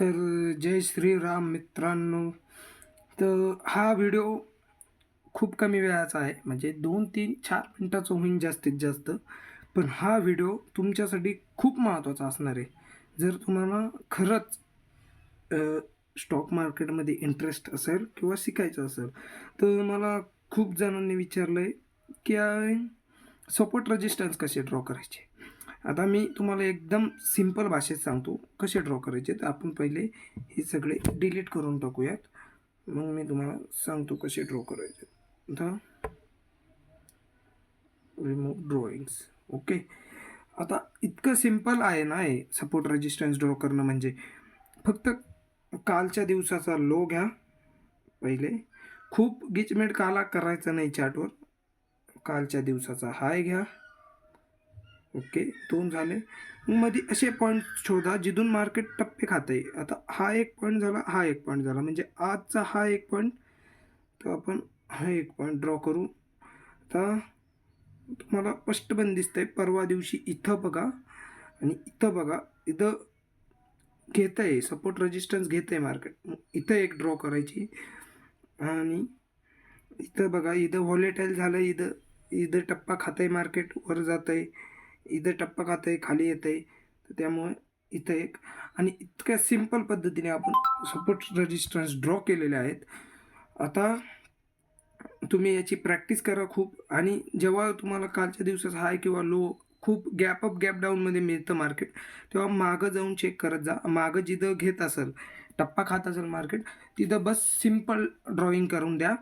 तर जय श्रीराम मित्रांनो. तर हा व्हिडिओ खूप कमी वेळाचा आहे, म्हणजे 2-3-4 मिनिटाचा होईन जास्तीत जास्त. पण हा व्हिडिओ तुमच्यासाठी खूप महत्त्वाचा असणार आहे. जर तुम्हाला खरंच स्टॉक मार्केटमध्ये इंटरेस्ट असेल किंवा शिकायचं असेल, तर मला खूप जणांनी विचारलं आहे की सपोर्ट रेजिस्टन्स कसे ड्रॉ करायचे. आता मी तुम्हाला एकदम सिंपल भाषेत सांगतो कसे ड्रॉ करायचे. तर आपण पहिले हे सगळे डिलीट करून टाकूयात, मग मी तुम्हाला सांगतो कसे ड्रॉ करायचे. आता रिमूव्ह ड्रॉइंग्स. ओके. आता इतकं सिंपल आहे ना हे सपोर्ट रेजिस्टन्स ड्रॉ करणं. म्हणजे फक्त कालच्या दिवसाचा लो घ्या पहिले. खूप गिचमेट काला करायचा नाही चार्टवर. कालच्या दिवसाचा हाय घ्या. ओके, 2 झाले. मग मध्ये असे पॉईंट शोधा जिथून मार्केट टप्पे खाते. आता हा एक पॉईंट झाला, हा एक पॉईंट झाला, म्हणजे आजचा हा एक पॉईंट. तर आपण हा एक पॉईंट ड्रॉ करू. आता तुम्हाला स्पष्ट पण दिसतंय. परवा दिवशी इथं बघा आणि इथं बघा, इथं घेत आहे सपोर्ट रेजिस्टन्स घेत आहे मार्केट. इथं एक ड्रॉ करायची आणि इथं बघा, इथं व्हॉलेटाईल झालं. इथं इथं टप्पा खात आहे मार्केट, वर जात आहे. इथं टप्पा खात आहे, खाली येत आहे. तर त्यामुळे इथं एक आणि इतक्या सिंपल पद्धतीने आपण सपोर्ट रेजिस्टन्स ड्रॉ केलेले आहेत. आता तुम्ही याची प्रॅक्टिस करा खूप. आणि जेव्हा तुम्हाला कालच्या दिवसाचा हाय किंवा लो खूप गॅप अप गॅप डाऊनमध्ये मिळतं मार्केट, तेव्हा मागं जाऊन चेक करत जा. मागं जिथं घेत असेल, टप्पा खात असेल मार्केट, तिथं बस सिंपल ड्रॉइंग करून द्या.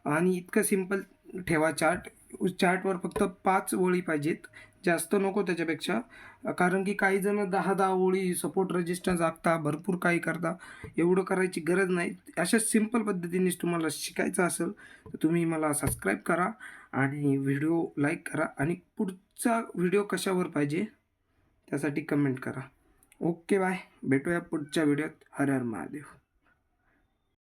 आणि इतकं सिंपल ठेवा चार्ट. चार्टवर फक्त 5 ओळी पाहिजेत, जास्त नको त्याच्यापेक्षा. कारण की काही जण 10-10 ओळी सपोर्ट रेजिस्टन्स आखता, भरपूर काही करता. एवढं करायची गरज नाही. अशा सिंपल पद्धतीनेच तुम्हाला शिकायचं असेल तर तुम्ही मला सबस्क्राईब करा आणि व्हिडिओ लाईक करा. आणि पुढचा व्हिडिओ कशावर पाहिजे त्यासाठी कमेंट करा. Okay, bye. भेटूया पुढच्या व्हिडिओत. हर हर महादेव.